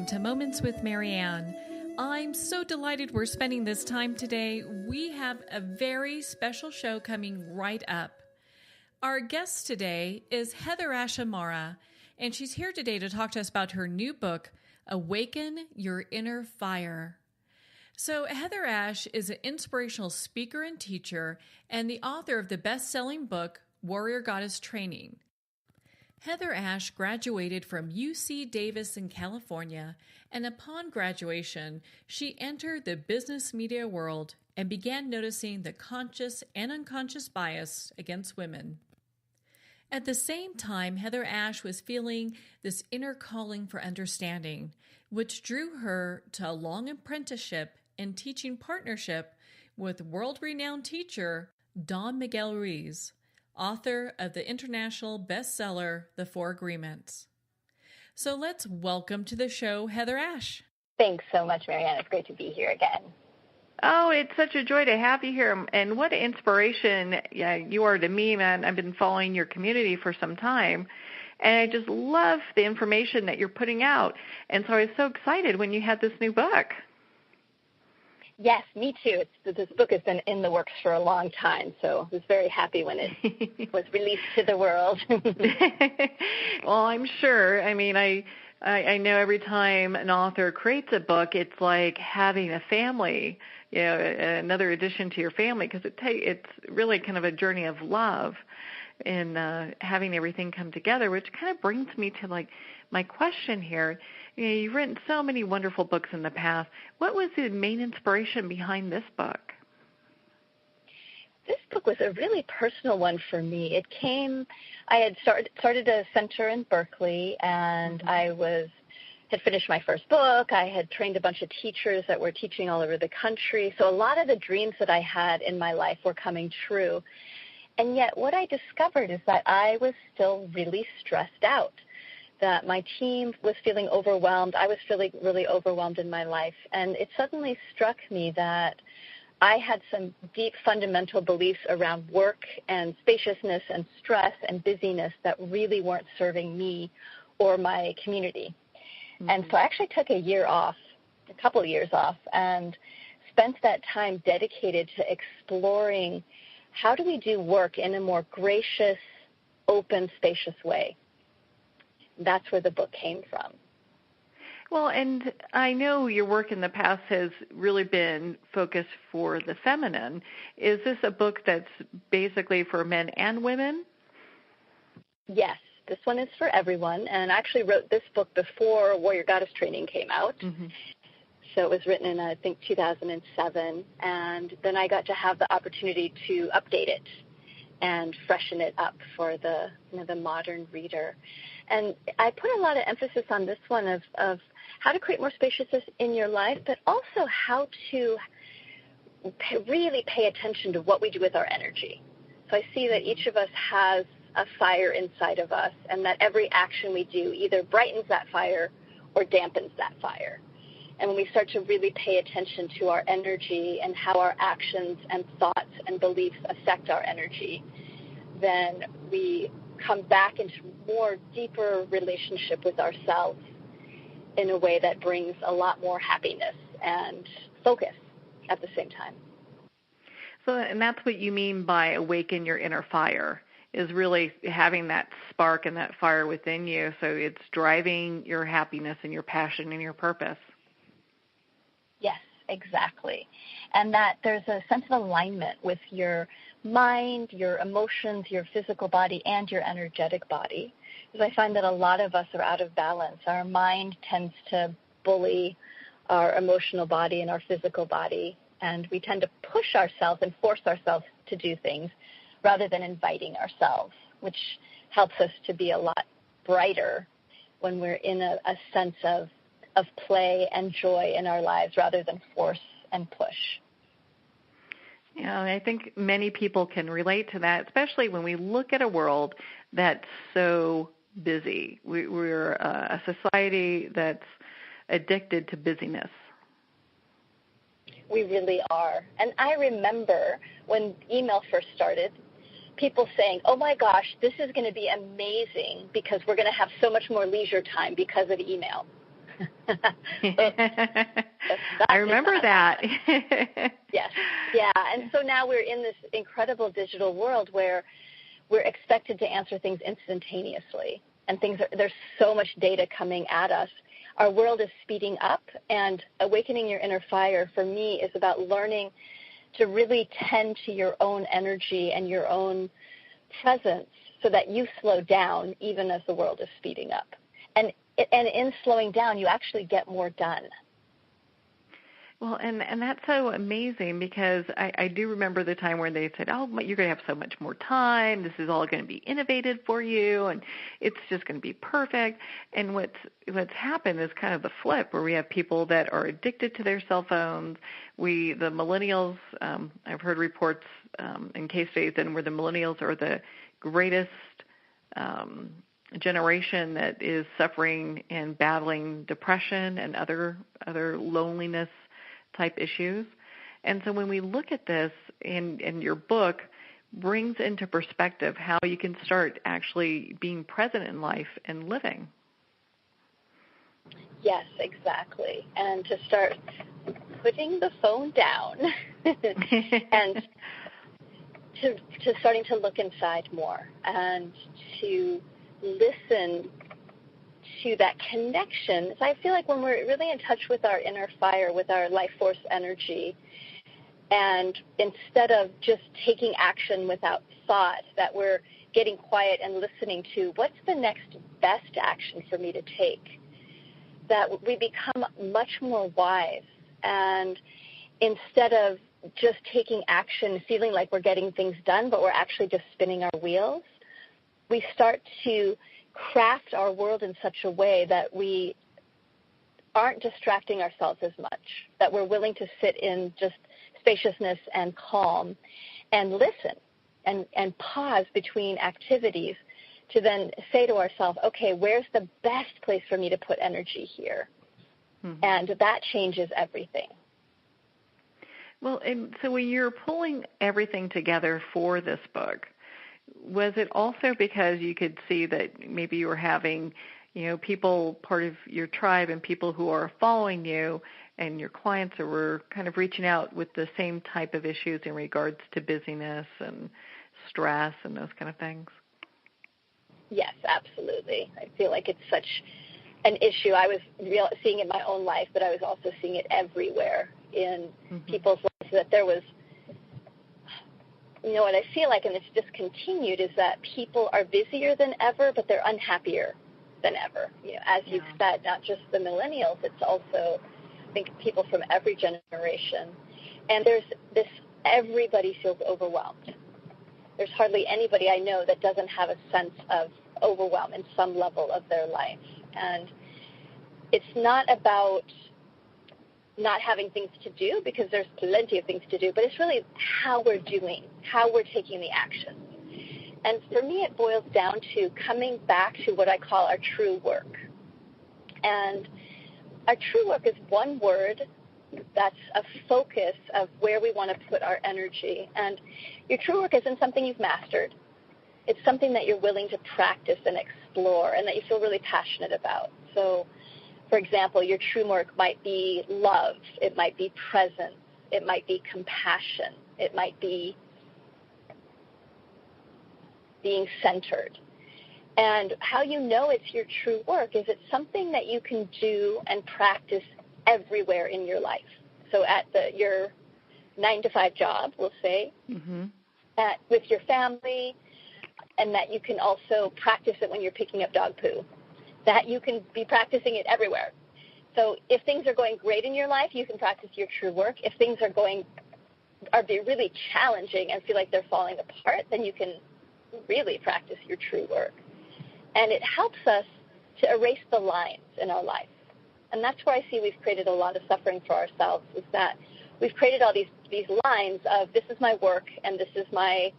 welcome to Moments with Marianne. I'm so delighted we're spending this time today. We have a very special show coming right up. Our guest today is HeatherAsh Amara, and she's here today to talk to us about her new book, Awaken Your Inner Fire. So HeatherAsh is an inspirational speaker and teacher and the author of the best-selling book, Warrior Goddess Training. HeatherAsh graduated from UC Davis in California, and upon graduation, she entered the business media world and began noticing the conscious and unconscious bias against women. At the same time, HeatherAsh was feeling this inner calling for understanding, which drew her to a long apprenticeship and teaching partnership with world-renowned teacher Don Miguel Ruiz, author of the international bestseller, The Four Agreements. So let's welcome to the show, HeatherAsh. Thanks so much, Marianne. It's great to be here again. Oh, it's such a joy to have you here. And what an inspiration you are to me, man. I've been following your community for some time, and I just love the information that you're putting out. And so I was so excited when you had this new book. Yes, me too. This book has been in the works for a long time, so I was very happy when it was released to the world. Well, I'm sure. I mean, I know every time an author creates a book, it's like having a family, another addition to your family, because it's really kind of a journey of love in having everything come together, which kind of brings me to like my question here. You've written so many wonderful books in the past. What was the main inspiration behind this book? This book was a really personal one for me. I had started a center in Berkeley, and I had finished my first book. I had trained a bunch of teachers that were teaching all over the country. So a lot of the dreams that I had in my life were coming true. And yet what I discovered is that I was still really stressed out, that my team was feeling overwhelmed. I was feeling really overwhelmed in my life. And it suddenly struck me that I had some deep fundamental beliefs around work and spaciousness and stress and busyness that really weren't serving me or my community. Mm-hmm. And so I actually took a couple of years off, and spent that time dedicated to exploring how do we do work in a more gracious, open, spacious way. That's where the book came from. Well, and I know your work in the past has really been focused for the feminine. Is this a book that's basically for men and women? Yes, this one is for everyone. And I actually wrote this book before Warrior Goddess Training came out. Mm-hmm. So it was written in, I think, 2007. And then I got to have the opportunity to update it and freshen it up for the modern reader. And I put a lot of emphasis on this one of how to create more spaciousness in your life, but also how to really pay attention to what we do with our energy. So I see that each of us has a fire inside of us, and that every action we do either brightens that fire or dampens that fire. And when we start to really pay attention to our energy and how our actions and thoughts and beliefs affect our energy, then we come back into more deeper relationship with ourselves in a way that brings a lot more happiness and focus at the same time. So, and that's what you mean by awaken your inner fire, is really having that spark and that fire within you. So it's driving your happiness and your passion and your purpose. Yes, exactly. And that there's a sense of alignment with your mind, your emotions, your physical body, and your energetic body. Because I find that a lot of us are out of balance. Our mind tends to bully our emotional body and our physical body, and we tend to push ourselves and force ourselves to do things rather than inviting ourselves, which helps us to be a lot brighter when we're in a sense of play and joy in our lives rather than force and push. Yeah, I think many people can relate to that, especially when we look at a world that's so busy. We're a society that's addicted to busyness. We really are. And I remember when email first started, people saying, oh my gosh, this is going to be amazing because we're going to have so much more leisure time because of email. I remember that. Yes. Yeah. And so now we're in this incredible digital world where we're expected to answer things instantaneously. And there's so much data coming at us. Our world is speeding up, and awakening your inner fire for me is about learning to really tend to your own energy and your own presence so that you slow down even as the world is speeding up. And in slowing down, you actually get more done. Well, and that's so amazing because I do remember the time where they said, oh, you're going to have so much more time. This is all going to be innovated for you, and it's just going to be perfect. And what's happened is kind of the flip, where we have people that are addicted to their cell phones. The millennials, I've heard reports in case studies where the millennials are the greatest generation that is suffering and battling depression and other loneliness type issues. And so when we look at this, and your book brings into perspective how you can start actually being present in life and living. Yes, exactly. And to start putting the phone down and to starting to look inside more and to listen to that connection. So I feel like when we're really in touch with our inner fire, with our life force energy, and instead of just taking action without thought, that we're getting quiet and listening to what's the next best action for me to take, that we become much more wise. And instead of just taking action, feeling like we're getting things done, but we're actually just spinning our wheels, we start to craft our world in such a way that we aren't distracting ourselves as much, that we're willing to sit in just spaciousness and calm and listen and pause between activities to then say to ourselves, okay, where's the best place for me to put energy here? Mm-hmm. And that changes everything. Well, and so when you're pulling everything together for this book, was it also because you could see that maybe you were having, people part of your tribe and people who are following you and your clients who were kind of reaching out with the same type of issues in regards to busyness and stress and those kind of things? Yes, absolutely. I feel like it's such an issue. I was seeing it in my own life, but I was also seeing it everywhere in people's lives, that there was, what I feel like, and it's just continued, is that people are busier than ever, but they're unhappier than ever. As you've said, not just the millennials, it's also, I think, people from every generation. And there's this, everybody feels overwhelmed. There's hardly anybody I know that doesn't have a sense of overwhelm in some level of their life. And it's not about not having things to do, because there's plenty of things to do, but it's really how we're doing, how we're taking the action. And for me, it boils down to coming back to what I call our true work. And our true work is one word that's a focus of where we want to put our energy. And your true work isn't something you've mastered. It's something that you're willing to practice and explore and that you feel really passionate about. So, for example, your true work might be love. It might be presence. It might be compassion. It might be being centered. And how you know it's your true work is it's something that you can do and practice everywhere in your life. So at your 9-to-5 job, we'll say, with your family, and that you can also practice it when you're picking up dog poo, that you can be practicing it everywhere. So if things are going great in your life, you can practice your true work. If things are really challenging and feel like they're falling apart, then you can really practice your true work. And it helps us to erase the lines in our life. And that's where I see we've created a lot of suffering for ourselves, is that we've created all these lines of this is my work and this is my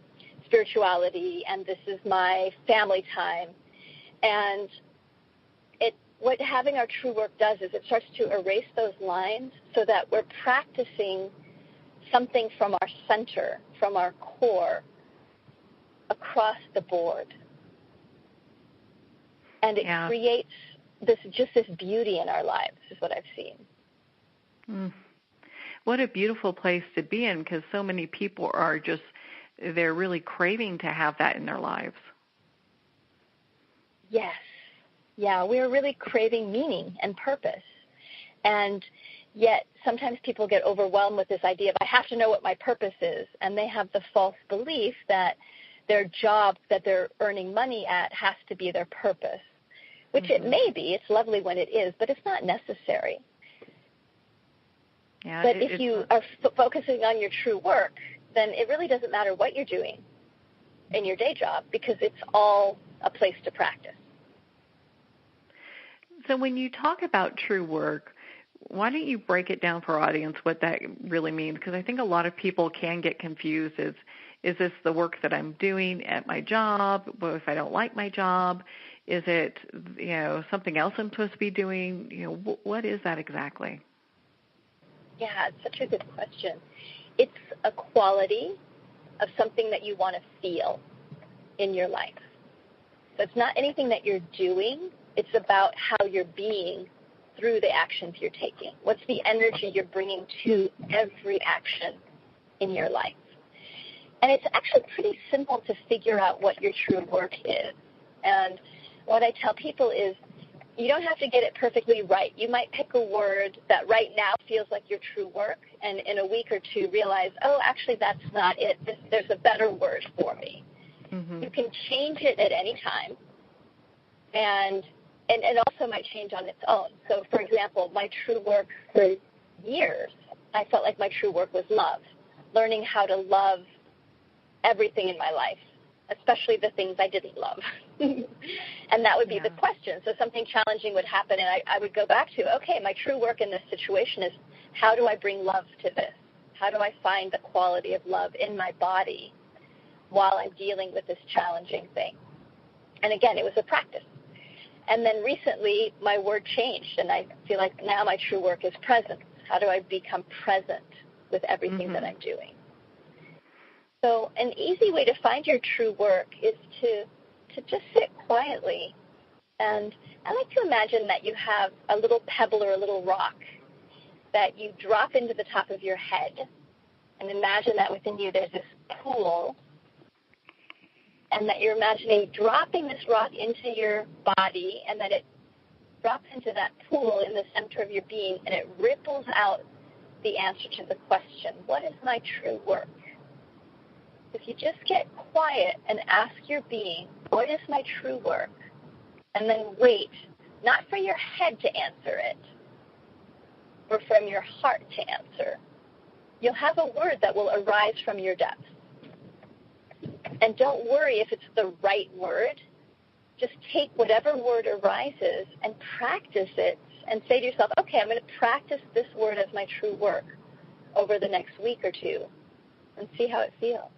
spirituality and this is my family time. And what having our true work does is it starts to erase those lines so that we're practicing something from our center, from our core, across the board. And it creates this beauty in our lives is what I've seen. Mm. What a beautiful place to be in, because so many people are just, they're really craving to have that in their lives. Yes. Yeah, we're really craving meaning and purpose. And yet sometimes people get overwhelmed with this idea of, I have to know what my purpose is. And they have the false belief that their job that they're earning money at has to be their purpose, which it may be. It's lovely when it is, but it's not necessary. Yeah, but if you are focusing on your true work, then it really doesn't matter what you're doing in your day job, because it's all a place to practice. So when you talk about true work, why don't you break it down for our audience what that really means? Because I think a lot of people can get confused. Is this the work that I'm doing at my job? What if I don't like my job? Is it, something else I'm supposed to be doing? What is that exactly? Yeah, it's such a good question. It's a quality of something that you want to feel in your life. So it's not anything that you're doing. It's about how you're being through the actions you're taking. What's the energy you're bringing to every action in your life? And it's actually pretty simple to figure out what your true work is. And what I tell people is, you don't have to get it perfectly right. You might pick a word that right now feels like your true work, and in a week or two realize, oh, actually that's not it. There's a better word for me. Mm-hmm. You can change it at any time, and also might change on its own. So, for example, my true work for years, I felt like my true work was love, learning how to love everything in my life, especially the things I didn't love. And that would be the question. So something challenging would happen, and I would go back to, okay, my true work in this situation is, how do I bring love to this? How do I find the quality of love in my body while I'm dealing with this challenging thing? And again, it was a practice. And then recently, my word changed, and I feel like now my true work is presence. How do I become present with everything that I'm doing? So an easy way to find your true work is to just sit quietly. And I like to imagine that you have a little pebble or a little rock that you drop into the top of your head. And imagine that within you there's this pool, and that you're imagining dropping this rock into your body, and that it drops into that pool in the center of your being, and it ripples out the answer to the question, what is my true work? If you just get quiet and ask your being, what is my true work? And then wait, not for your head to answer it, or from your heart to answer. You'll have a word that will arise from your depths. And don't worry if it's the right word. Just take whatever word arises and practice it, and say to yourself, okay, I'm going to practice this word as my true work over the next week or two, and see how it feels.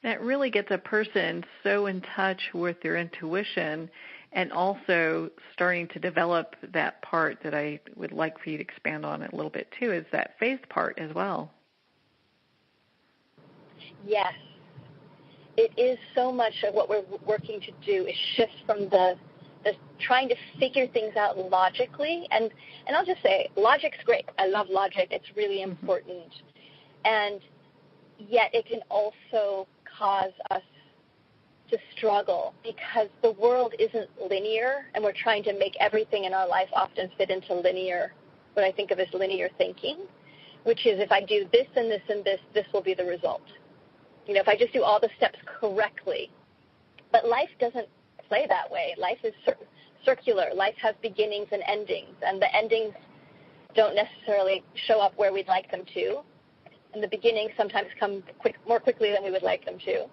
That really gets a person so in touch with their intuition, and also starting to develop that part that I would like for you to expand on a little bit too, is that faith part as well. Yes. It is so much of what we're working to do is shift from the trying to figure things out logically. And I'll just say, logic's great. I love logic. It's really important. And yet it can also cause us to struggle, because the world isn't linear, and we're trying to make everything in our life often fit into linear, what I think of as linear thinking, which is if I do this and this and this, this will be the result. If I just do all the steps correctly. But life doesn't play that way. Life is circular. Life has beginnings and endings, and the endings don't necessarily show up where we'd like them to. And the beginnings sometimes come more quickly than we would like them to.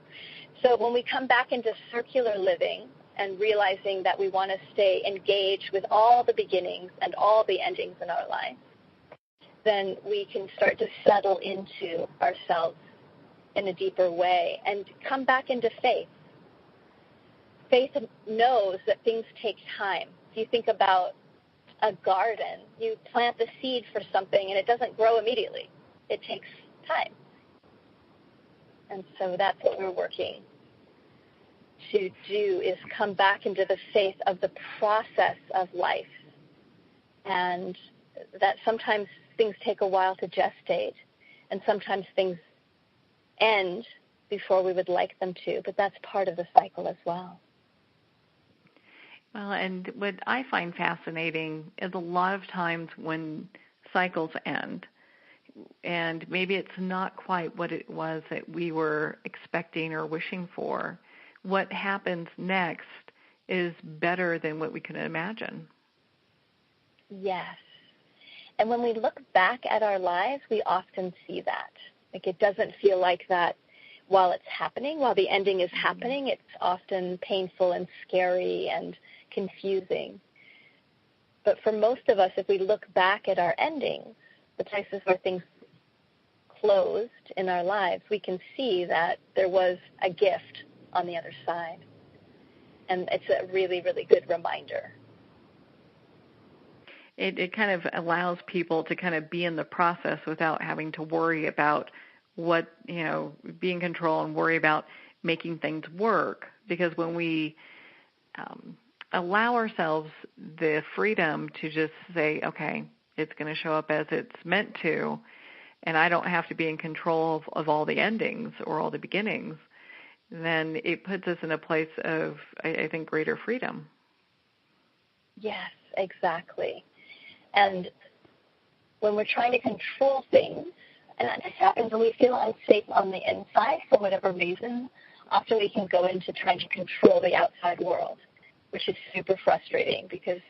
So when we come back into circular living and realizing that we want to stay engaged with all the beginnings and all the endings in our life, then we can start to settle into ourselves in a deeper way and come back into faith. Faith knows that things take time. If you think about a garden, you plant the seed for something and it doesn't grow immediately. It takes time. And so that's what we're working to do is come back into the faith of the process of life, and that sometimes things take a while to gestate, and sometimes things end before we would like them to, but that's part of the cycle as well. Well, and what I find fascinating is a lot of times when cycles end, and maybe it's not quite what it was that we were expecting or wishing for, what happens next is better than what we could imagine. Yes. And when we look back at our lives, we often see that. Like, it doesn't feel like that while it's happening, while the ending is happening. It's often painful and scary and confusing. But for most of us, if we look back at our endings, the places where things closed in our lives, we can see that there was a gift on the other side. And it's a really, really good reminder. It kind of allows people to kind of be in the process without having to worry about what, be in control and worry about making things work. Because when we allow ourselves the freedom to just say, okay, it's going to show up as it's meant to, and I don't have to be in control of all the endings or all the beginnings, then it puts us in a place of, I think, greater freedom. Yes, exactly. And when we're trying to control things, and this happens when we feel unsafe on the inside for whatever reason, often we can go into trying to control the outside world, which is super frustrating because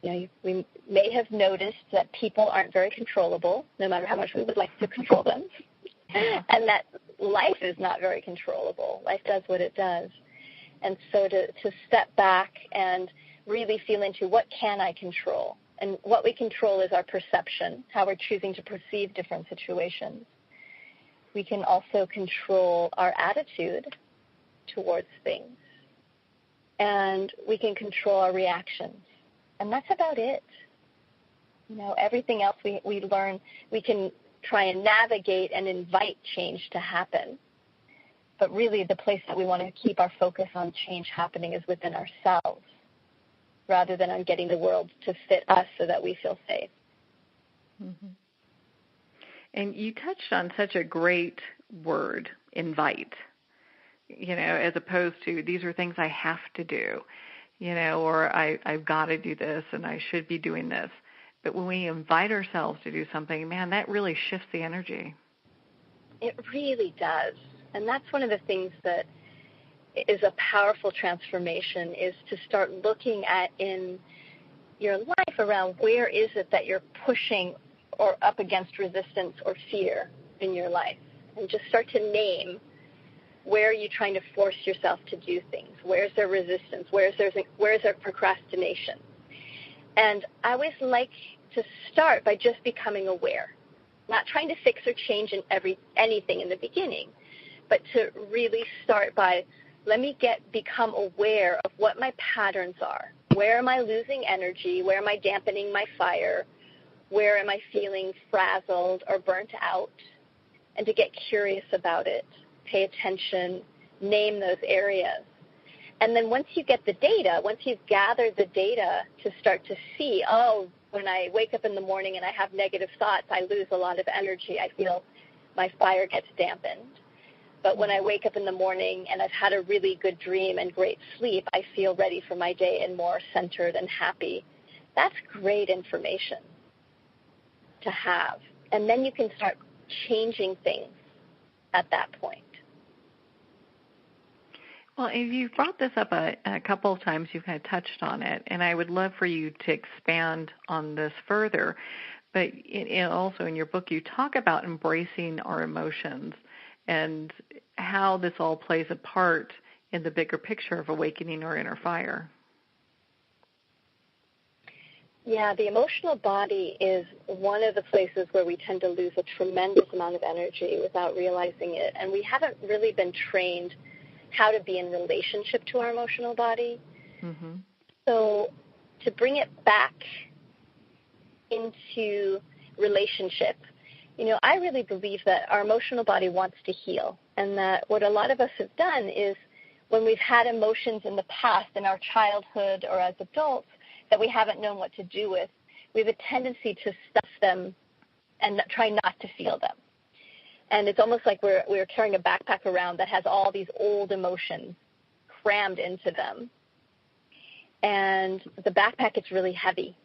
we may have noticed that people aren't very controllable, no matter how much we would like to control them, and that life is not very controllable. Life does what it does. And so to step back and really feel into what can I control? And what we control is our perception, how we're choosing to perceive different situations. We can also control our attitude towards things. And we can control our reactions. And that's about it. Everything else we learn, we can try and navigate and invite change to happen. But really the place that we want to keep our focus on change happening is within ourselves, rather than on getting the world to fit us so that we feel safe. Mm-hmm. And you touched on such a great word, invite, as opposed to these are things I have to do, or I've got to do this and I should be doing this. But when we invite ourselves to do something, man, that really shifts the energy. It really does. And that's one of the things that is a powerful transformation, is to start looking at in your life around where is it that you're pushing or up against resistance or fear in your life, and just start to name where are you trying to force yourself to do things, where's there resistance, where's there procrastination. And I always like to start by just becoming aware, not trying to fix or change anything in the beginning, but to really start by, let me become aware of what my patterns are. Where am I losing energy? Where am I dampening my fire? Where am I feeling frazzled or burnt out? And to get curious about it, pay attention, name those areas. And then once you get the data, once you've gathered the data to start to see, when I wake up in the morning and I have negative thoughts, I lose a lot of energy. I feel my fire gets dampened. But when I wake up in the morning and I've had a really good dream and great sleep, I feel ready for my day and more centered and happy. That's great information to have. And then you can start changing things at that point. Well, and you've brought this up a couple of times. You've kind of touched on it, and I would love for you to expand on this further. But also in your book, you talk about embracing our emotions and how this all plays a part in the bigger picture of awakening our inner fire. Yeah, the emotional body is one of the places where we tend to lose a tremendous amount of energy without realizing it. And we haven't really been trained how to be in relationship to our emotional body. Mm-hmm. So to bring it back into relationship, I really believe that our emotional body wants to heal, and that what a lot of us have done is when we've had emotions in the past, in our childhood or as adults, that we haven't known what to do with, we have a tendency to stuff them and try not to feel them. And it's almost like we're carrying a backpack around that has all these old emotions crammed into them. And the backpack gets really heavy.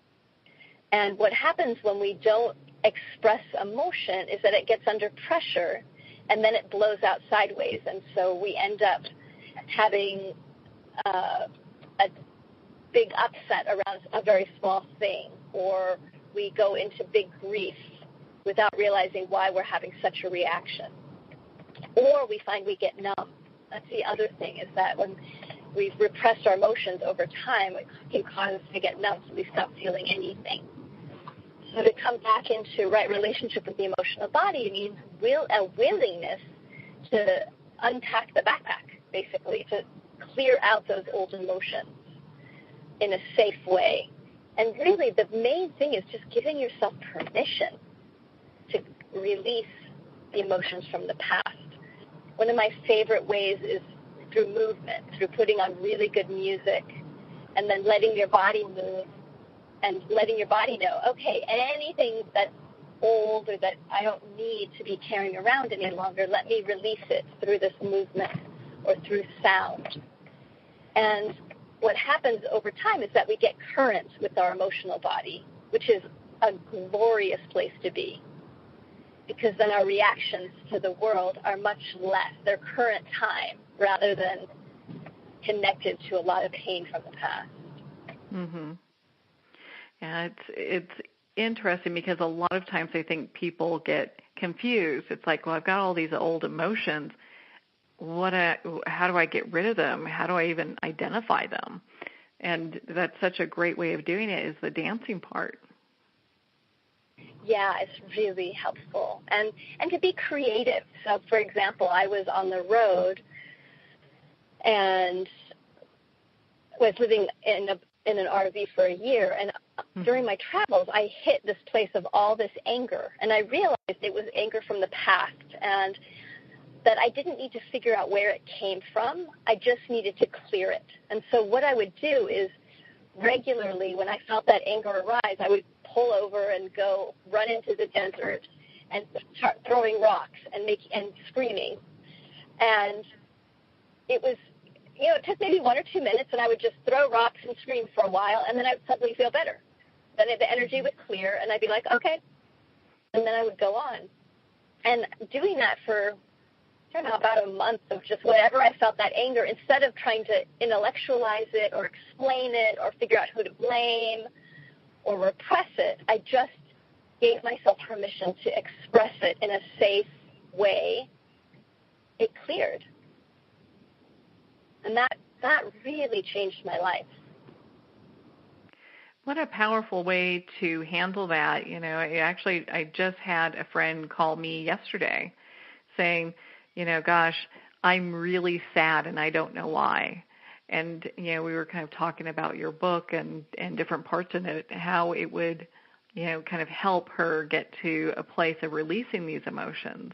And what happens when we don't express emotion is that it gets under pressure, and then it blows out sideways. And so we end up having a big upset around a very small thing, or we go into big grief without realizing why we're having such a reaction. Or we find we get numb. That's the other thing, is that when we've repressed our emotions over time, it can cause us to get numb, so we stop feeling anything. So to come back into right relationship with the emotional body means a willingness to unpack the backpack, basically, to clear out those old emotions in a safe way. And really the main thing is just giving yourself permission to release the emotions from the past. One of my favorite ways is through movement, through putting on really good music and then letting your body move and letting your body know, okay, anything that's old or that I don't need to be carrying around any longer, let me release it through this movement or through sound. And what happens over time is that we get current with our emotional body, which is a glorious place to be, because then our reactions to the world are much less. They're current time rather than connected to a lot of pain from the past. Mm-hmm. Yeah, it's interesting because a lot of times I think people get confused. It's like, well, I've got all these old emotions. How do I get rid of them? How do I even identify them? And that's such a great way of doing it, is the dancing part. Yeah, it's really helpful. And to be creative. So, for example, I was on the road and was living in an RV for a year, and during my travels, I hit this place of all this anger, and I realized it was anger from the past, and that I didn't need to figure out where it came from. I just needed to clear it. And so what I would do is regularly, when I felt that anger arise, I would pull over and go run into the desert and start throwing rocks and screaming. And it was, it took maybe 1 or 2 minutes, and I would just throw rocks and scream for a while, and then I would suddenly feel better. Then the energy would clear, and I'd be like, okay. And then I would go on. And doing that for, about a month of just whenever I felt that anger, instead of trying to intellectualize it or explain it or figure out who to blame or repress it, I just gave myself permission to express it in a safe way. It cleared. And that really changed my life. What a powerful way to handle that. I just had a friend call me yesterday saying, gosh, I'm really sad and I don't know why. And, we were kind of talking about your book and different parts in it, how it would, kind of help her get to a place of releasing these emotions.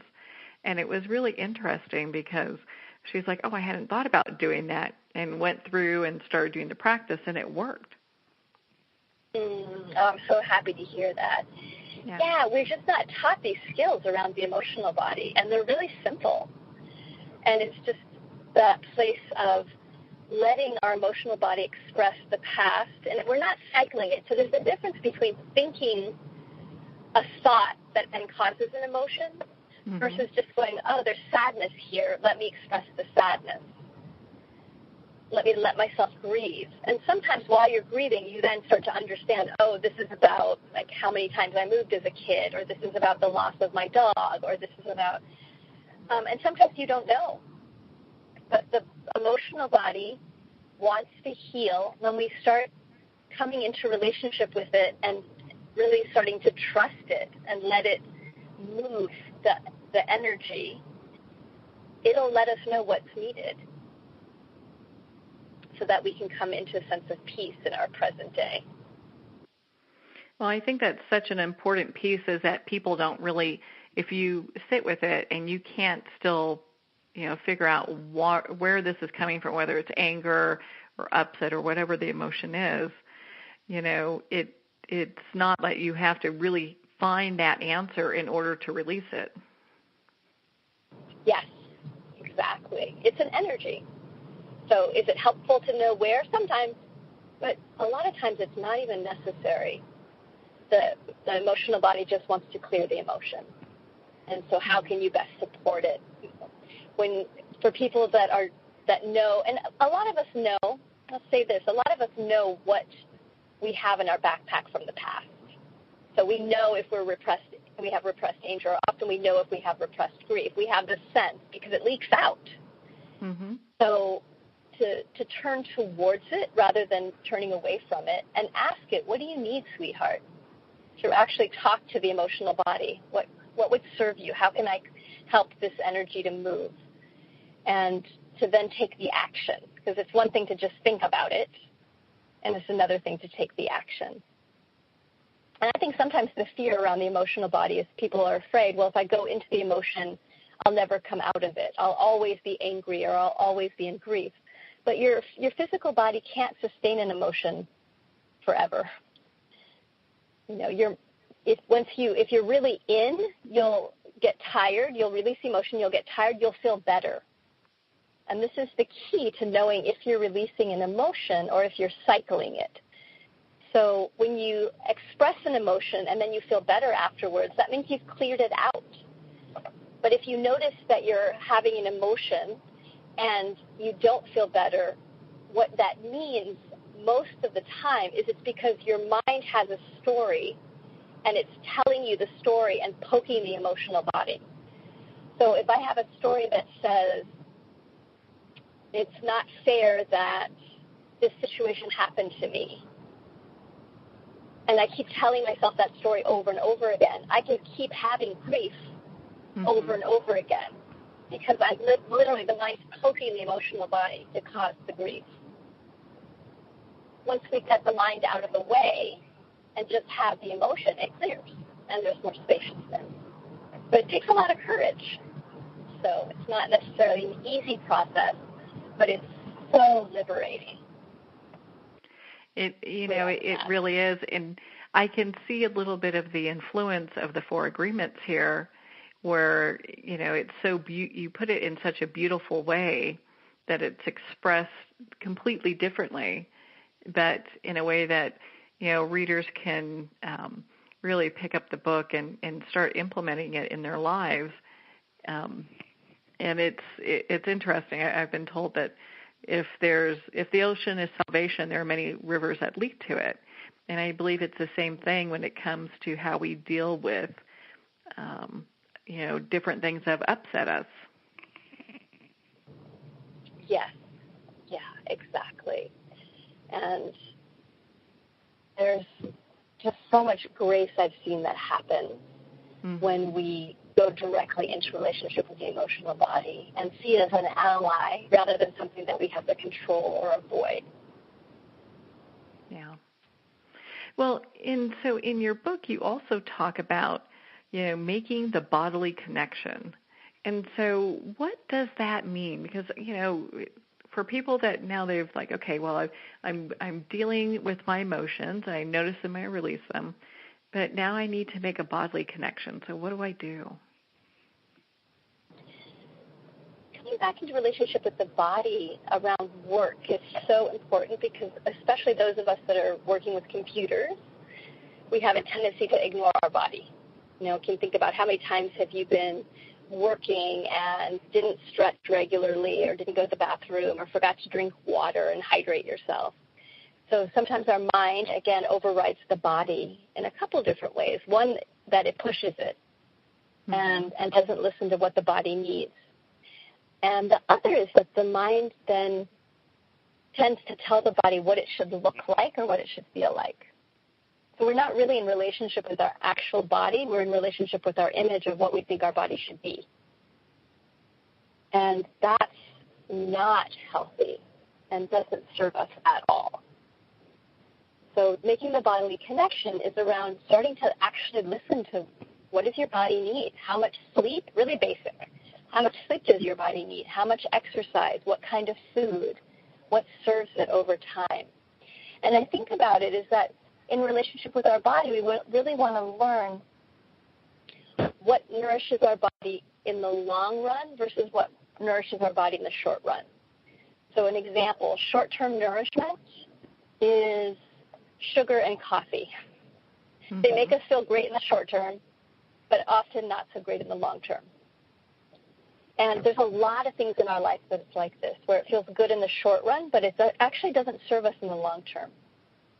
And it was really interesting because she's like, oh, I hadn't thought about doing that, and went through and started doing the practice, and it worked. I'm so happy to hear that. Yeah, we're just not taught these skills around the emotional body, and they're really simple. And it's just that place of letting our emotional body express the past, and we're not cycling it. So there's a difference between thinking a thought that then causes an emotion versus just going, oh, there's sadness here. Let me express the sadness. Let me let myself grieve. And sometimes while you're grieving, you then start to understand, oh, this is about like how many times I moved as a kid, or this is about the loss of my dog, or this is about, and sometimes you don't know. But the emotional body wants to heal when we start coming into relationship with it and really starting to trust it and let it move the energy. It'll let us know what's needed, so that we can come into a sense of peace in our present day. Well, I think that's such an important piece, is that people don't really, if you sit with it and you can't still figure out where this is coming from, whether it's anger or upset or whatever the emotion is, it's not that you have to really find that answer in order to release it. Yes, exactly. It's an energy. So is it helpful to know where? Sometimes, but a lot of times it's not even necessary. The emotional body just wants to clear the emotion. And so how can you best support it? For people that know, and a lot of us know, let's say this, a lot of us know what we have in our backpack from the past. So we know if we have repressed anger, or often we know if we have repressed grief. We have this sense because it leaks out. Mm-hmm. So to turn towards it rather than turning away from it and ask it, what do you need, sweetheart? To actually talk to the emotional body. What would serve you? How can I help this energy to move? And to then take the action, because it's one thing to just think about it, and it's another thing to take the action. And I think sometimes the fear around the emotional body is people are afraid, well, if I go into the emotion, I'll never come out of it. I'll always be angry, or I'll always be in grief. But your physical body can't sustain an emotion forever. If you're really in, you'll get tired, you'll release emotion, you'll get tired, you'll feel better. And this is the key to knowing if you're releasing an emotion or if you're cycling it. So when you express an emotion and then you feel better afterwards, that means you've cleared it out. But if you notice that you're having an emotion and you don't feel better, what that means most of the time is it's because your mind has a story and it's telling you the story and poking the emotional body. So if I have a story that says, it's not fair that this situation happened to me, and I keep telling myself that story over and over again, I can keep having grief over and over again because literally the mind's poking the emotional body to cause the grief. Once we get the mind out of the way and just have the emotion, it clears, and there's more spaciousness. But it takes a lot of courage. So it's not necessarily an easy process, but it's so liberating. It really is, and I can see a little bit of the influence of the Four Agreements here, where it's so you put it in such a beautiful way that it's expressed completely differently, but in a way that readers can really pick up the book and start implementing it in their lives. And it's interesting. I've been told that if the ocean is salvation, there are many rivers that lead to it. And I believe it's the same thing when it comes to how we deal with, different things that have upset us. Yes. Yeah, exactly. And there's just so much grace I've seen that happen when we go directly into relationship with the emotional body and see it as an ally rather than something that we have to control or avoid. Yeah. Well, in your book, you also talk about, making the bodily connection. And so what does that mean? Because, for people that now they've like, okay, well, I'm dealing with my emotions, and I notice them, I release them, but now I need to make a bodily connection. So what do I do? Coming back into relationship with the body around work is so important because especially those of us that are working with computers, we have a tendency to ignore our body. Can you think about how many times have you been working and didn't stretch regularly or didn't go to the bathroom or forgot to drink water and hydrate yourself? So sometimes our mind, again, overrides the body in a couple different ways. One, that it pushes it and doesn't listen to what the body needs. And the other is that the mind then tends to tell the body what it should look like or what it should feel like. So we're not really in relationship with our actual body. We're in relationship with our image of what we think our body should be. And that's not healthy and doesn't serve us at all. So making the bodily connection is around starting to actually listen to what does your body need? How much sleep? Really basic. How much sleep does your body need? How much exercise? What kind of food? What serves it over time? And I think about it is that in relationship with our body, we really want to learn what nourishes our body in the long run versus what nourishes our body in the short run. So an example, short-term nourishment is sugar and coffee. Mm-hmm. They make us feel great in the short term, but often not so great in the long term. And there's a lot of things in our life that's like this, where it feels good in the short run, but it actually doesn't serve us in the long term.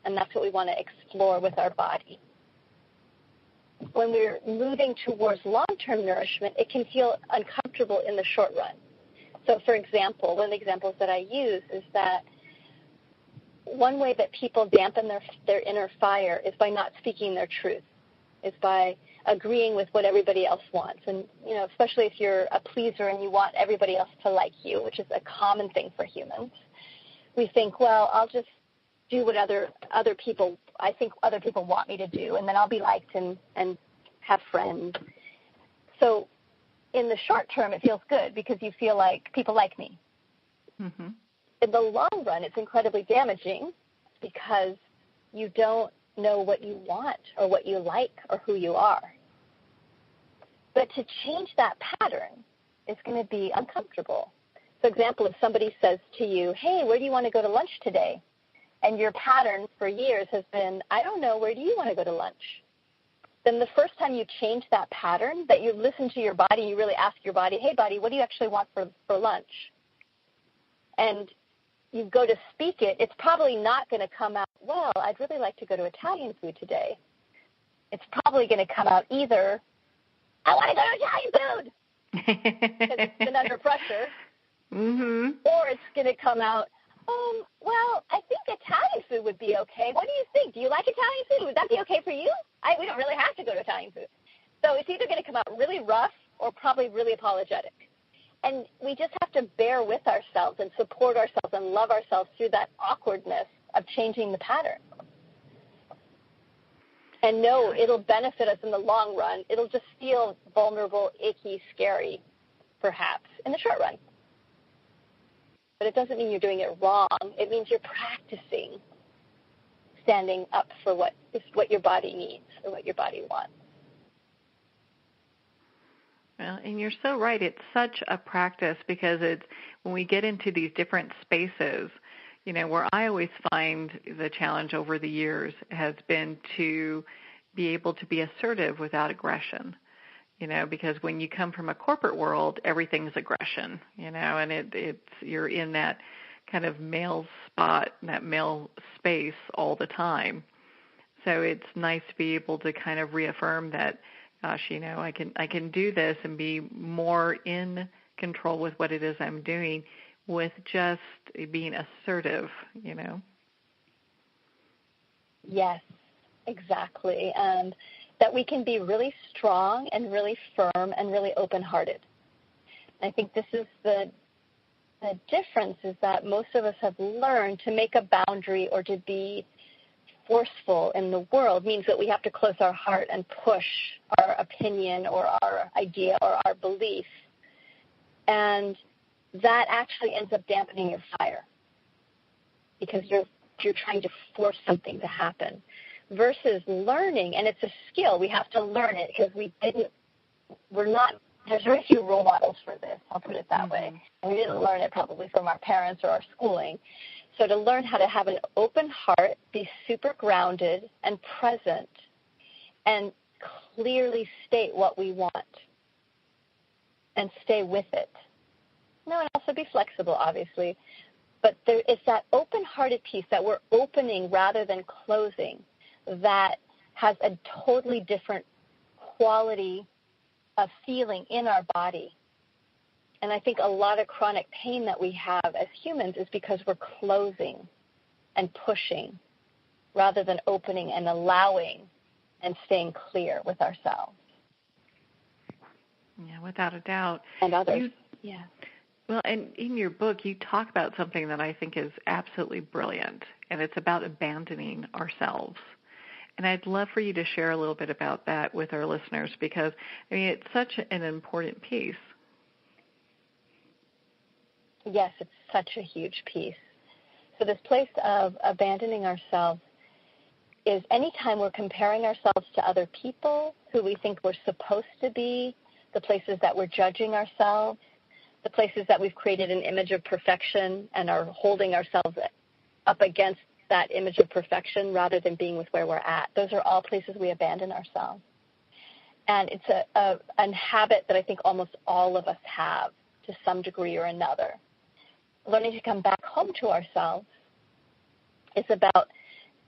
And that's what we want to explore with our body. When we're moving towards long-term nourishment, it can feel uncomfortable in the short run. So, for example, one of the examples that I use is that one way that people dampen their inner fire is by not speaking their truth, is by agreeing with what everybody else wants. And, especially if you're a pleaser and you want everybody else to like you, which is a common thing for humans, we think, well, I'll just do what other people want me to do, and then I'll be liked and have friends. So in the short term, it feels good because you feel like people like me. Mm-hmm. In the long run, it's incredibly damaging because you don't know what you want or what you like or who you are. But to change that pattern is going to be uncomfortable. For example, if somebody says to you, hey, where do you want to go to lunch today? And your pattern for years has been, I don't know, where do you want to go to lunch? Then the first time you change that pattern, that you listen to your body, you really ask your body, hey, body, what do you actually want for lunch? And you go to speak it, it's probably not going to come out, well, I'd really like to go to Italian food today. It's probably going to come out either, I want to go to Italian food, because it's been under pressure, mm-hmm. Or it's going to come out, well, I think Italian food would be okay. What do you think? Do you like Italian food? Would that be okay for you? We don't really have to go to Italian food. So it's either going to come out really rough or probably really apologetic. And we just have to bear with ourselves and support ourselves and love ourselves through that awkwardness of changing the pattern. And know it'll benefit us in the long run. It'll just feel vulnerable, icky, scary, perhaps, in the short run. But it doesn't mean you're doing it wrong. It means you're practicing standing up for what your body needs or what your body wants. Well, and you're so right. It's such a practice because it's when we get into these different spaces, where I always find the challenge over the years has been to be able to be assertive without aggression. Because when you come from a corporate world, everything's aggression, and it's you're in that kind of male spot, that male space all the time. So it's nice to be able to kind of reaffirm that, gosh, I can do this and be more in control with what it is I'm doing with just being assertive, Yes, exactly. And that we can be really strong and really firm and really open-hearted. I think this is the difference is that most of us have learned to make a boundary or to be forceful in the world means that we have to close our heart and push our opinion or our idea or our belief. And that actually ends up dampening your fire because you're trying to force something to happen. Versus learning, and it's a skill. We have to learn it because there's very few role models for this, I'll put it that way. And we didn't learn it probably from our parents or our schooling. So to learn how to have an open heart, be super grounded and present, and clearly state what we want and stay with it. And also be flexible, obviously. But it's that open-hearted piece that we're opening rather than closing that has a totally different quality of feeling in our body. And I think a lot of chronic pain that we have as humans is because we're closing and pushing rather than opening and allowing and staying clear with ourselves. Yeah, without a doubt. And others. Yeah. Well, and in your book, you talk about something that I think is absolutely brilliant, and it's about abandoning ourselves. And I'd love for you to share a little bit about that with our listeners because, it's such an important piece. Yes, it's such a huge piece. So this place of abandoning ourselves is anytime we're comparing ourselves to other people who we think we're supposed to be, the places that we're judging ourselves, the places that we've created an image of perfection and are holding ourselves up against that image of perfection rather than being with where we're at. Those are all places we abandon ourselves. And it's a habit that I think almost all of us have to some degree or another. Learning to come back home to ourselves is about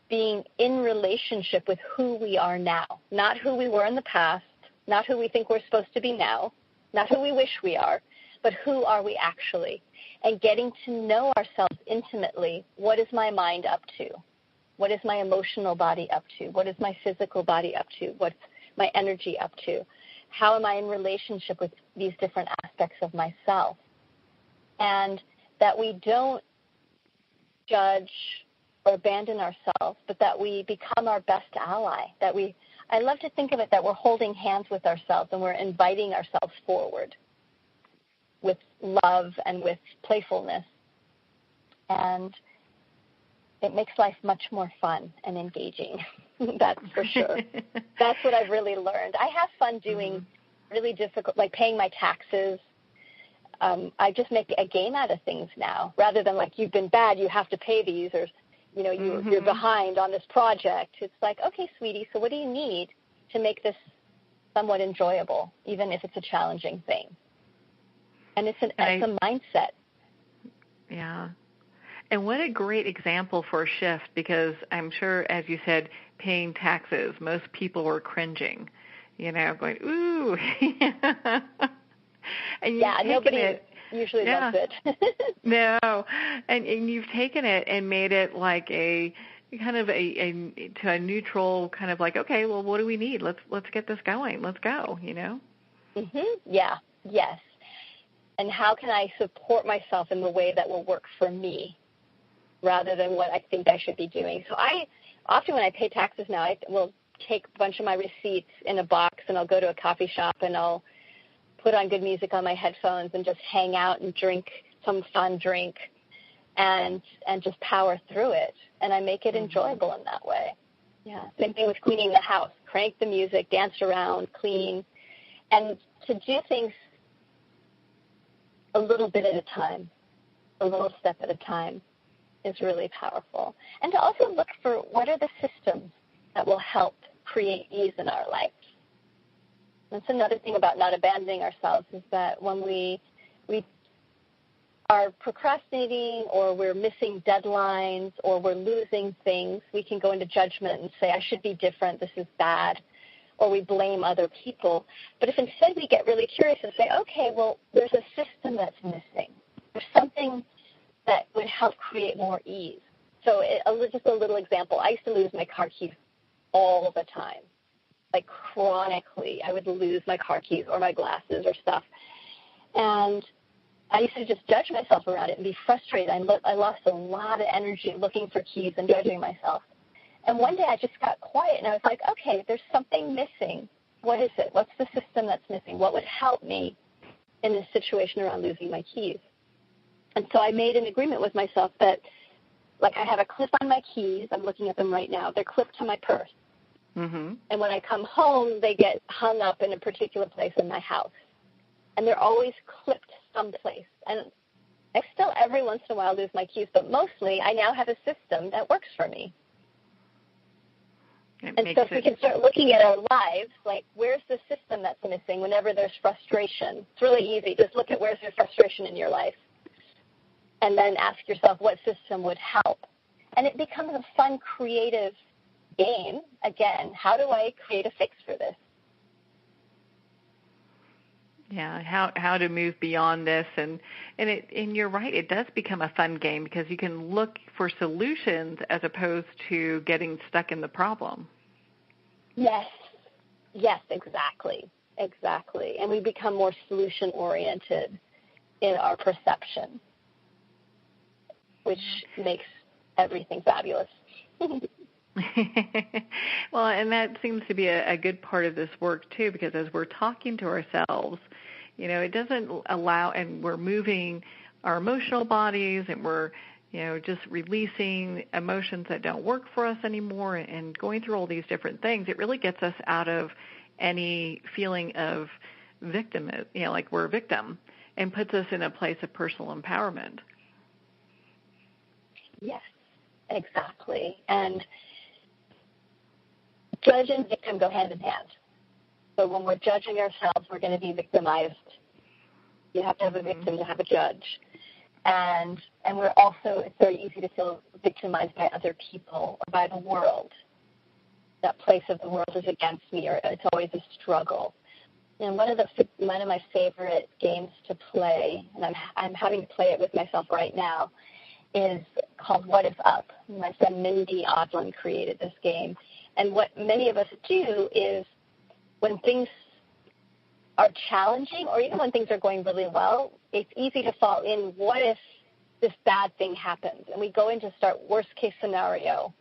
being in relationship with who we are now, not who we were in the past, not who we think we're supposed to be now, not who we wish we are, but who are we actually? And getting to know ourselves intimately. What is my mind up to? What is my emotional body up to? What is my physical body up to? What's my energy up to? How am I in relationship with these different aspects of myself? And that we don't judge or abandon ourselves, but that we become our best ally. I love to think of it that we're holding hands with ourselves and we're inviting ourselves forward with love and with playfulness. And it makes life much more fun and engaging. That's for sure. That's what I've really learned. I have fun doing really difficult, like paying my taxes. I just make a game out of things now, rather than like, you've been bad, you have to pay these, or you're behind on this project. It's like, okay, sweetie, so what do you need to make this somewhat enjoyable, even if it's a challenging thing? And it's a mindset. Yeah. And what a great example for a shift, because I'm sure, as you said, paying taxes, most people were cringing, going, ooh. And nobody usually loves it. No. And you've taken it and made it like a kind of to a neutral kind of like, okay, well, what do we need? Let's get this going. Let's go, Yeah. Yes. And how can I support myself in the way that will work for me rather than what I think I should be doing? So often when I pay taxes now, I will take a bunch of my receipts in a box and I'll go to a coffee shop and I'll put on good music on my headphones and just hang out and drink some fun drink and just power through it. And I make it enjoyable in that way. Yeah. Same thing with cleaning the house. Crank the music, dance around, clean. And to do things a little bit at a time, a little step at a time is really powerful. And to also look for what are the systems that will help create ease in our life. That's another thing about not abandoning ourselves, is that when we are procrastinating or we're missing deadlines or we're losing things, we can go into judgment and say, I should be different, this is bad, or we blame other people. But if instead we get really curious and say, okay, well, there's a system that's missing. There's something that would help create more ease. So just a little example. I used to lose my car keys all the time. Like chronically, I would lose my car keys or my glasses or stuff. And I used to just judge myself around it and be frustrated. I lost a lot of energy looking for keys and judging myself. And one day I just got quiet and I was like, okay, there's something missing. What is it? What's the system that's missing? What would help me in this situation around losing my keys? And so I made an agreement with myself that, like, I have a clip on my keys. I'm looking at them right now. They're clipped to my purse. And when I come home, they get hung up in a particular place in my house. And they're always clipped someplace. And I still every once in a while lose my keys, but mostly I now have a system that works for me. And so if we can start looking at our lives, like, where's the system that's missing whenever there's frustration? It's really easy. Just look at where's your frustration in your life. And then ask yourself what system would help. And it becomes a fun, creative game. Again, how do I create a fix for this? Yeah, how to move beyond this, and you're right, it does become a fun game because you can look for solutions as opposed to getting stuck in the problem. Yes, exactly. And we become more solution oriented in our perception, which makes everything fabulous. Well, and that seems to be a good part of this work, too, because as we're talking to ourselves, it doesn't allow, and we're moving our emotional bodies, and we're just releasing emotions that don't work for us anymore and going through all these different things, it really gets us out of any feeling of victim, like we're a victim, and puts us in a place of personal empowerment. Yes, exactly. And judge and victim go hand in hand. So when we're judging ourselves, we're going to be victimized. You have to have a victim to have a judge. And we're also, it's very easy to feel victimized by other people or by the world. That place of the world is against me, or it's always a struggle. And one of my favorite games to play, and I'm having to play it with myself right now, is called What If Up. My friend Mindy Odlin created this game. And what many of us do is when things are challenging, or even when things are going really well, it's easy to fall in, what if this bad thing happens? And we go into start worst-case scenario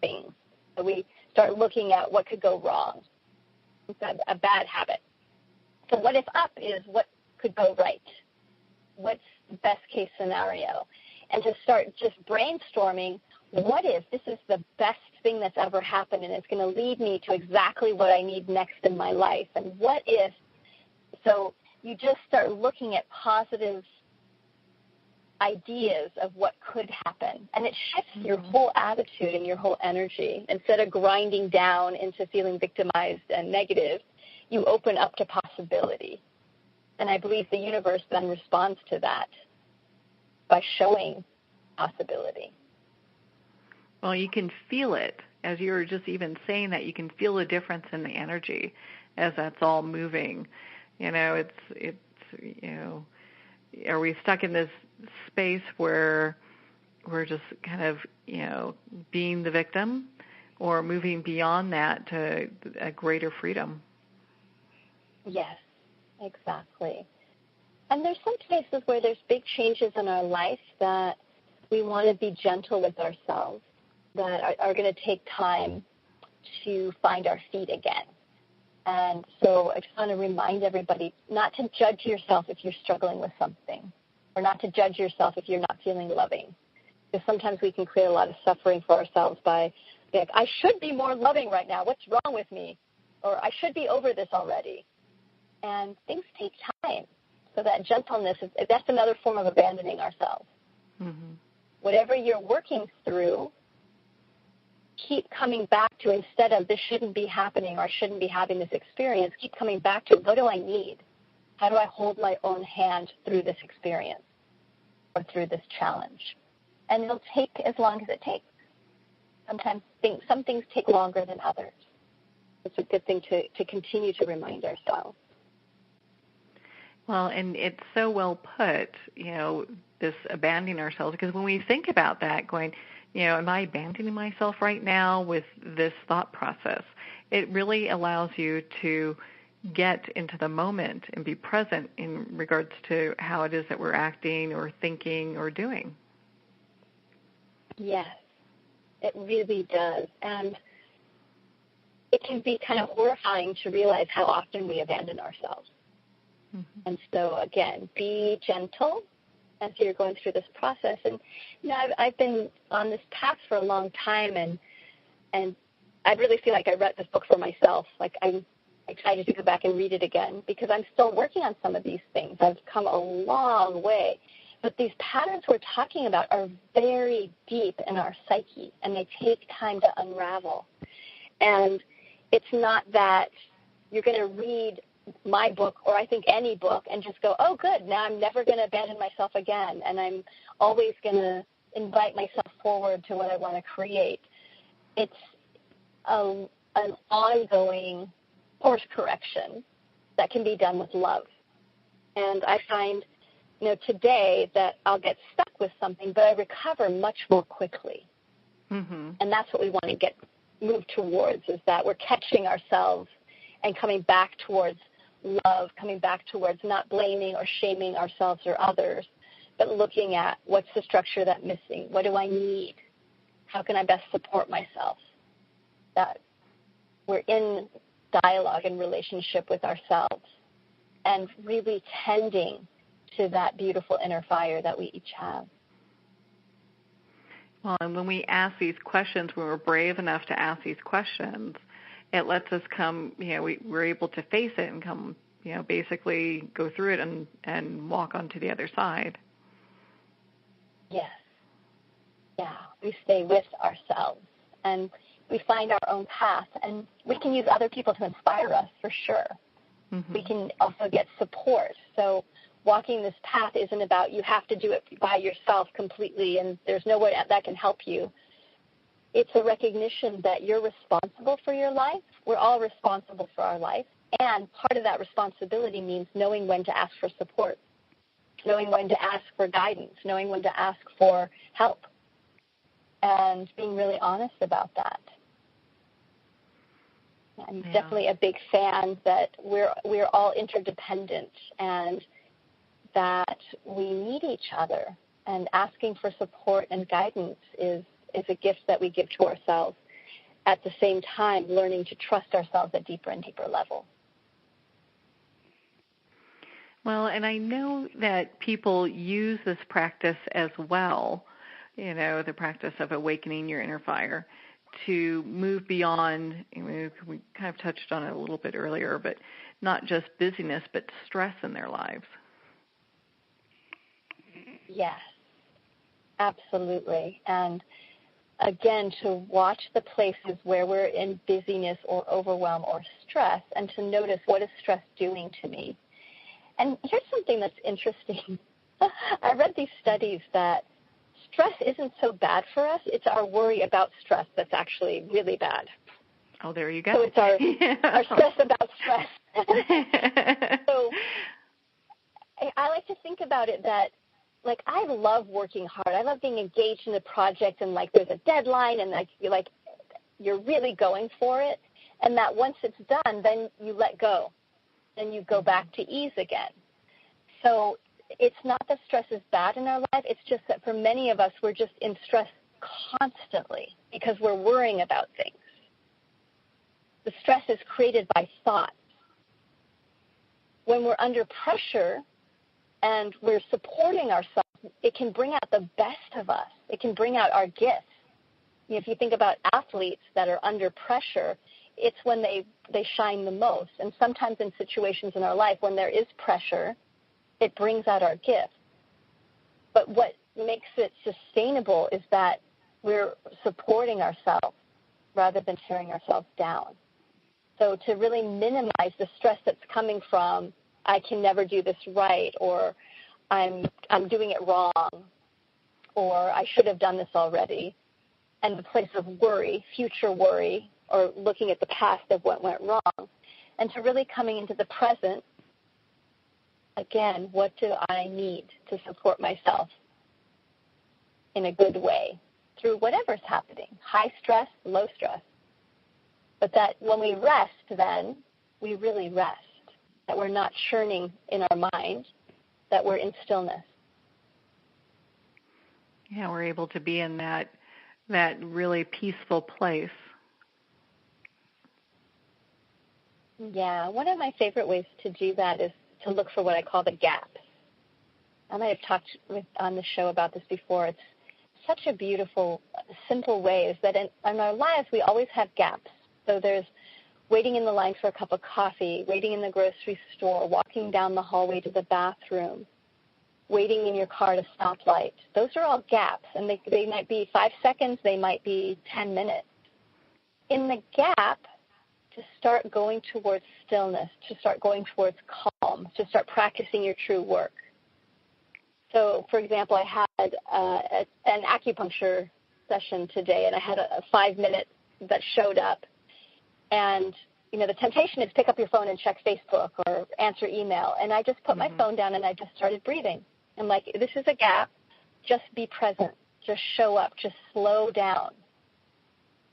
things. So we start looking at what could go wrong. It's a bad habit. So what if up is what could go right? What's the best-case scenario? And to start just brainstorming, what if this is the best thing that's ever happened and it's going to lead me to exactly what I need next in my life? And what if, so you just start looking at positive ideas of what could happen. And it shifts your whole attitude and your whole energy. Instead of grinding down into feeling victimized and negative, you open up to possibility. And I believe the universe then responds to that by showing possibility. Well, you can feel it. As you were just even saying that, you can feel the difference in the energy as that's all moving. It's are we stuck in this space where we're just kind of, being the victim, or moving beyond that to a greater freedom? Yes, exactly. And there's some cases where there's big changes in our life that we want to be gentle with ourselves, that are going to take time to find our feet again. And so I just want to remind everybody not to judge yourself if you're struggling with something, or not to judge yourself if you're not feeling loving. Because sometimes we can create a lot of suffering for ourselves by being like, I should be more loving right now. What's wrong with me? Or I should be over this already. And things take time. So that gentleness, that's another form of abandoning ourselves. Mm-hmm. Whatever you're working through, keep coming back to, instead of this shouldn't be happening or I shouldn't be having this experience, keep coming back to, what do I need? How do I hold my own hand through this experience or through this challenge? And it'll take as long as it takes. Sometimes some things take longer than others. It's a good thing to continue to remind ourselves. Well, and it's so well put, this abandoning ourselves, because when we think about that, going, am I abandoning myself right now with this thought process? It really allows you to get into the moment and be present in regards to how it is that we're acting or thinking or doing. Yes, it really does. And it can be kind of horrifying to realize how often we abandon ourselves. Mm-hmm. And so, again, be gentle as you're going through this process. And, I've been on this path for a long time, and I really feel like I read this book for myself. Like, I'm excited to go back and read it again because I'm still working on some of these things. I've come a long way. But these patterns we're talking about are very deep in our psyche, and they take time to unravel. And it's not that you're going to read my book, or I think any book, and just go, oh, good, now I'm never going to abandon myself again, and I'm always going to invite myself forward to what I want to create. It's an ongoing course correction that can be done with love. And I find, today that I'll get stuck with something, but I recover much more quickly. Mm-hmm. And that's what we want to move towards, is that we're catching ourselves and coming back towards love, coming back towards not blaming or shaming ourselves or others, but looking at what's the structure that's missing, what do I need, how can I best support myself, that we're in dialogue and relationship with ourselves, and really tending to that beautiful inner fire that we each have. Well, and when we ask these questions, when we're brave enough to ask these questions, it lets us come, we're able to face it and come, basically go through it and walk onto the other side. Yes. Yeah, we stay with ourselves and we find our own path, and we can use other people to inspire us for sure. Mm-hmm. We can also get support. So walking this path isn't about you have to do it by yourself completely and there's no one that can help you. It's a recognition that you're responsible for your life. We're all responsible for our life. And part of that responsibility means knowing when to ask for support, knowing when to ask for guidance, knowing when to ask for help, and being really honest about that. I'm definitely a big fan that we're all interdependent and that we need each other. And asking for support and guidance is a gift that we give to ourselves. At the same time, learning to trust ourselves at deeper and deeper levels. Well, and I know that people use this practice as well, the practice of awakening your inner fire, to move beyond, we kind of touched on it a little bit earlier, but not just busyness, but stress in their lives. Yes, absolutely. And again, to watch the places where we're in busyness or overwhelm or stress and to notice, what is stress doing to me? And here's something that's interesting. I read these studies that stress isn't so bad for us. It's our worry about stress that's actually really bad. Oh, there you go. So it's our stress about stress. So I like to think about it that, I love working hard. I love being engaged in a project and, there's a deadline and, you're really going for it. And that once it's done, then you let go and you go back to ease again. So it's not that stress is bad in our life. It's just that for many of us, we're just in stress constantly because we're worrying about things. The stress is created by thoughts. When we're under pressure and we're supporting ourselves, it can bring out the best of us. It can bring out our gifts. If you think about athletes that are under pressure, it's when they shine the most. And sometimes in situations in our life when there is pressure, it brings out our gifts. But what makes it sustainable is that we're supporting ourselves rather than tearing ourselves down. So to really minimize the stress that's coming from, I can never do this right, or I'm doing it wrong, or I should have done this already, and the place of worry, future worry, or looking at the past of what went wrong, and to really coming into the present. Again, what do I need to support myself in a good way through whatever's happening, high stress, low stress. But that when we rest, then we really rest, that we're not churning in our mind, that we're in stillness. Yeah, we're able to be in that really peaceful place. Yeah, one of my favorite ways to do that is to look for what I call the gaps. I might have talked on the show about this before. It's such a beautiful, simple way is that in our lives we always have gaps. So there's waiting in the line for a cup of coffee, waiting in the grocery store, walking down the hallway to the bathroom, waiting in your car at a stoplight. Those are all gaps, and they might be 5 seconds, they might be 10 minutes. In the gap, to start going towards stillness, to start going towards calm, to start practicing your true work. So, for example, I had an acupuncture session today, and I had a 5-minute that showed up. And, the temptation is pick up your phone and check Facebook or answer email. And I just put my phone down and I just started breathing. I'm like, this is a gap. Just be present. Just show up. Just slow down.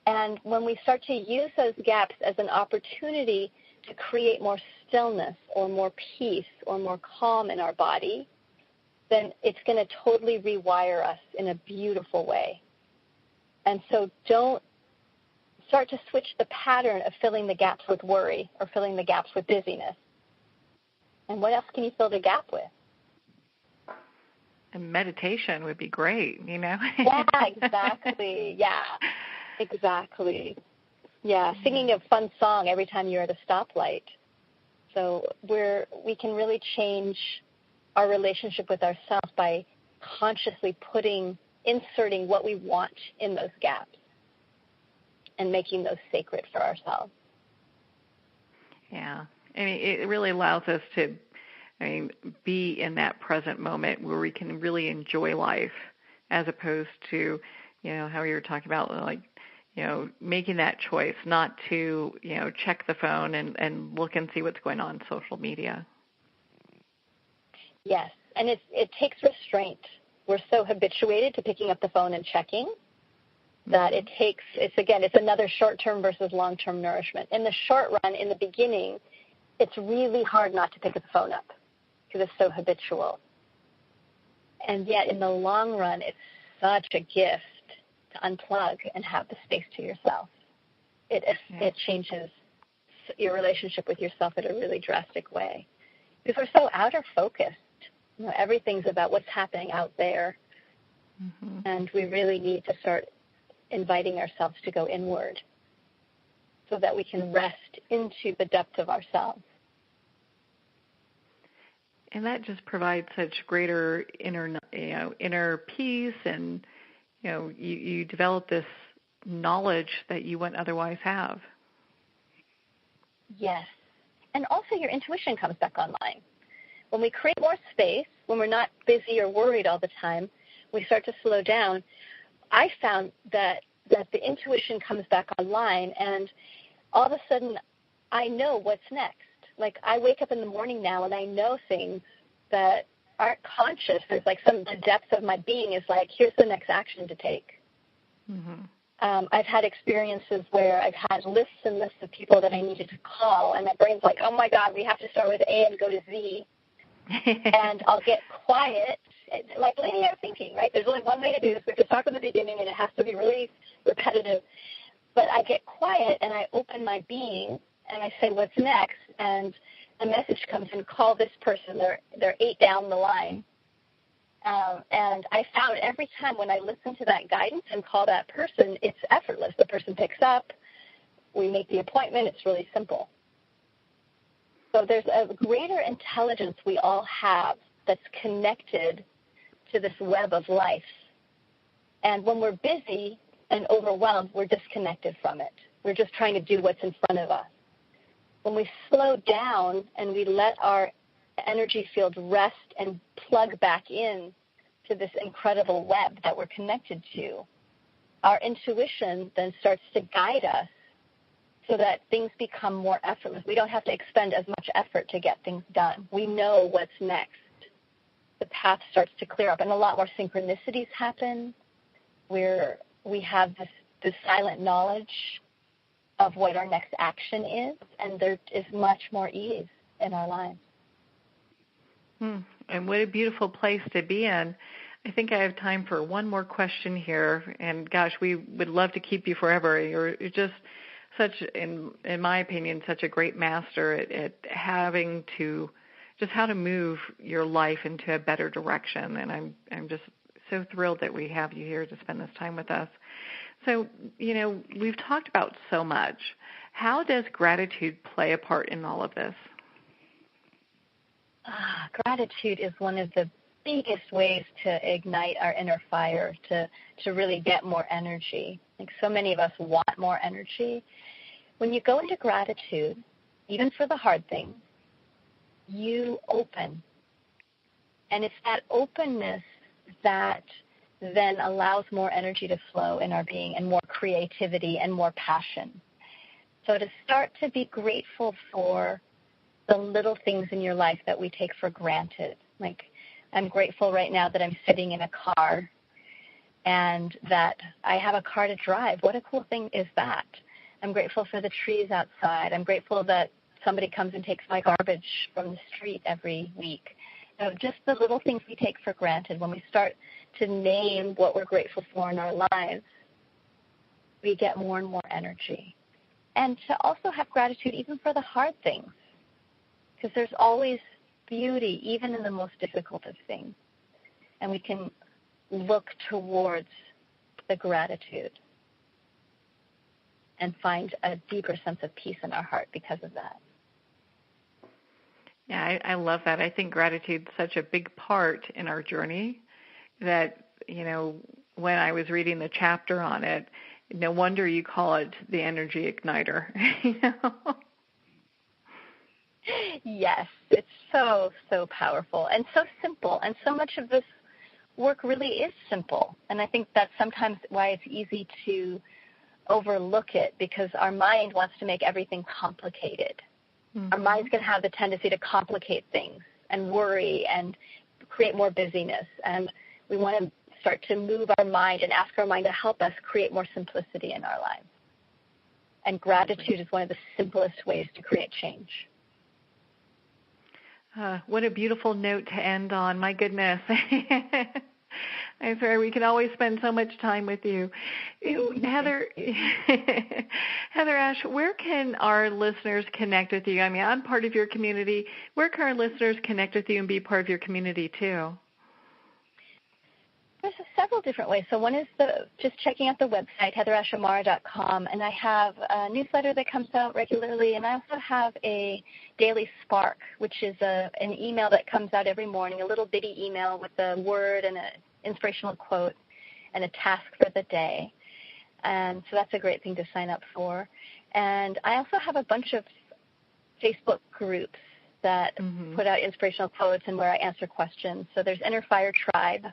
And when we start to use those gaps as an opportunity to create more stillness or more peace or more calm in our body, then it's going to totally rewire us in a beautiful way. And so don't start to switch the pattern of filling the gaps with worry or filling the gaps with busyness. And what else can you fill the gap with? And meditation would be great, Yeah, exactly. Yeah, exactly. Yeah, singing a fun song every time you're at a stoplight. So we can really change our relationship with ourselves by consciously inserting what we want in those gaps and making those sacred for ourselves. Yeah. I mean, it really allows us to, be in that present moment where we can really enjoy life, as opposed to, how you were talking about, like, making that choice not to, check the phone and look and see what's going on social media. Yes, and it takes restraint. We're so habituated to picking up the phone and checking that it's another short-term versus long-term nourishment. In the short run, in the beginning, it's really hard not to pick the phone up because it's so habitual. And yet, in the long run, it's such a gift to unplug and have the space to yourself. It changes your relationship with yourself in a really drastic way because we're so outer focused. Everything's about what's happening out there, and we really need to start inviting ourselves to go inward so that we can rest into the depth of ourselves. And that just provides such greater inner peace, and you develop this knowledge that you wouldn't otherwise have. Yes, and also your intuition comes back online. When we create more space, when we're not busy or worried all the time, we start to slow down. I found that the intuition comes back online, and all of a sudden I know what's next. Like, I wake up in the morning now and I know things that aren't conscious. There's like the depth of my being is like, here's the next action to take. I've had experiences where I've had lists and lists of people that I needed to call, and my brain's like, oh my God, we have to start with A and go to Z. And I'll get quiet, like linear thinking, right? There's only one way to do this. We have to start from the beginning, and it has to be really repetitive. But I get quiet, and I open my being, and I say, what's next? And a message comes in, call this person. They're 8 down the line. And I found every time when I listen to that guidance and call that person, it's effortless. The person picks up. We make the appointment. It's really simple. So there's a greater intelligence we all have that's connected to this web of life. And when we're busy and overwhelmed, we're disconnected from it. We're just trying to do what's in front of us. When we slow down and we let our energy field rest and plug back in to this incredible web that we're connected to, our intuition then starts to guide us so that things become more effortless. We don't have to expend as much effort to get things done. We know what's next. The path starts to clear up, and a lot more synchronicities happen where we have this silent knowledge of what our next action is, and there is much more ease in our lives. And what a beautiful place to be in. I think I have time for one more question here, and gosh, we would love to keep you forever. You're just such, in my opinion, such a great master at having to, just how to move your life into a better direction. And I'm just so thrilled that we have you here to spend this time with us. So, we've talked about so much. How does gratitude play a part in all of this? Gratitude is one of the biggest ways to ignite our inner fire, to really get more energy. Like, so many of us want more energy. When you go into gratitude, even for the hard things, you open. And it's that openness that then allows more energy to flow in our being and more creativity and more passion. So to start to be grateful for the little things in your life that we take for granted. Like, I'm grateful right now that I'm sitting in a car and that I have a car to drive. What a cool thing is that? I'm grateful for the trees outside. I'm grateful that somebody comes and takes my garbage from the street every week. Just the little things we take for granted. When we start to name what we're grateful for in our lives, we get more and more energy. And to also have gratitude even for the hard things, because there's always beauty even in the most difficult of things. and we can look towards the gratitude and find a deeper sense of peace in our heart because of that. Yeah, I love that. I think gratitude is such a big part in our journey that, when I was reading the chapter on it, no wonder you call it the energy igniter. Yes, it's so, so powerful and so simple. And so much of this work really is simple. And I think that's sometimes why it's easy to overlook it, because our mind wants to make everything complicated. Mm-hmm. Our mind's going to have the tendency to complicate things and worry and create more busyness. And we want to start to move our mind and ask our mind to help us create more simplicity in our lives. And gratitude is one of the simplest ways to create change. What a beautiful note to end on. My goodness. I'm sorry, we can always spend so much time with you. HeatherAsh, where can our listeners connect with you? I mean, I'm part of your community. Where can our listeners connect with you and be part of your community too? There's several different ways. So one is just checking out the website, HeatherAshAmara.com, and I have a newsletter that comes out regularly, and I also have a daily spark, which is an email that comes out every morning, a little bitty email with a word and an inspirational quote and a task for the day. And so that's a great thing to sign up for. And I also have a bunch of Facebook groups that put out inspirational quotes and where I answer questions. So there's Inner Fire Tribe,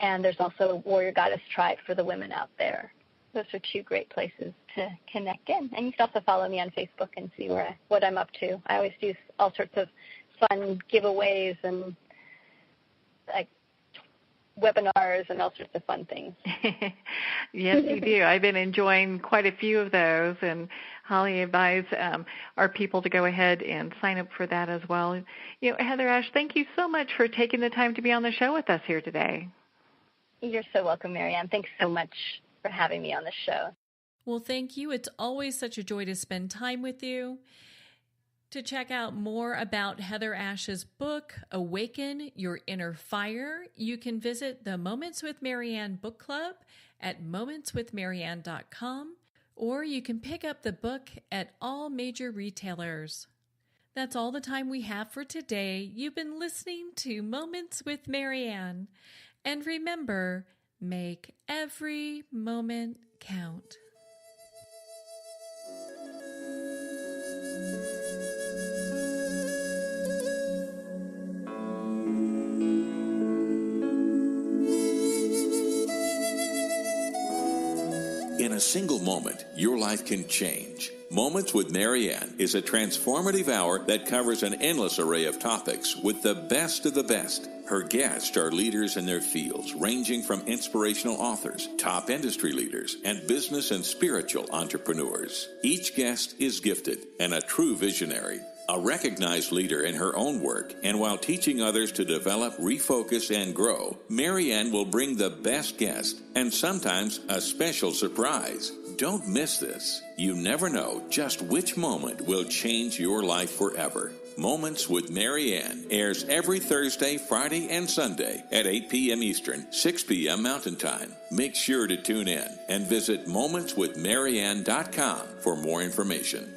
and there's also Warrior Goddess Tribe for the women out there. Those are two great places to connect in. And you can also follow me on Facebook and see what I'm up to. I always do all sorts of fun giveaways and webinars and all sorts of fun things. Yes, you do. I've been enjoying quite a few of those, and Holly advised our people to go ahead and sign up for that as well. HeatherAsh, thank you so much for taking the time to be on the show with us here today. You're so welcome, Marianne. Thanks so much for having me on the show. Well, thank you. It's always such a joy to spend time with you. To check out more about Heather Ash's book, Awaken, Your Inner Fire, you can visit the Moments with Marianne book club at momentswithmarianne.com, or you can pick up the book at all major retailers. That's all the time we have for today. You've been listening to Moments with Marianne. And remember, make every moment count. In a single moment, your life can change. Moments with Marianne is a transformative hour that covers an endless array of topics with the best of the best. Her guests are leaders in their fields, ranging from inspirational authors, top industry leaders, and business and spiritual entrepreneurs. Each guest is gifted and a true visionary, a recognized leader in her own work, and while teaching others to develop, refocus, and grow, Marianne will bring the best guest and sometimes a special surprise. Don't miss this. You never know just which moment will change your life forever. Moments with Marianne airs every Thursday, Friday, and Sunday at 8 p.m. Eastern, 6 p.m. Mountain Time. Make sure to tune in and visit momentswithmarianne.com for more information.